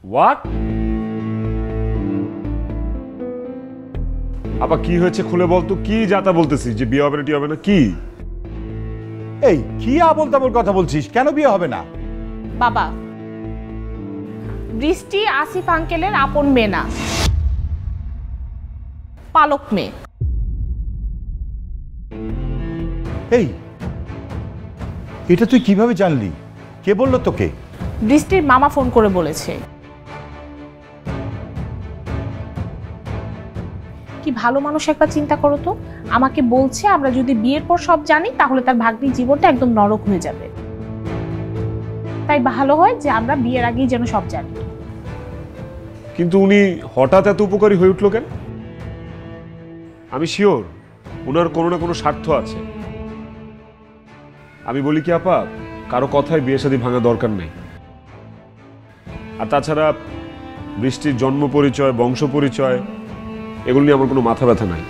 What? আপা কি হয়েছে খুলে বলতো, কি যাতা বলতেছিস যে বিয়ে হবে না টিয়ে হবে না কি? এই কি আবোল তাবোল কথা বলছিস, কেন বিয়ে হবে না? বাবা, বৃষ্টি আসিফ আঙ্কেলের আপন মেয়ে না, পালক মেয়ে। এই এটা তুই কিভাবে জানলি? কে বললো তোকে? বৃষ্টির মামা ফোন করে বলেছে। কি ভালো মানুষ, একবার চিন্তা করো তো। আমাকে বলছে আমরা যদি বিয়ের পর সব জানি তাহলে তার ভাগ্নির জীবনটা একদম নরক হয়ে যাবে। তাই ভালো হয় যে আমরা বিয়ের আগেই যেন সব জানি। কিন্তু উনি হঠাৎ এত উপকারী হয়ে উঠলো কেন? আমি শিওর ওনার কোনো না কোনো স্বার্থ আছে। আমি বলি কি আপা, কারো কথায় বিয়ে শাদী ভাঙা দরকার নেই। আর তাছাড়া বৃষ্টির জন্ম পরিচয়, বংশ পরিচয়, এগুলো নিয়ে আমার কোনো মাথা ব্যথা নাই।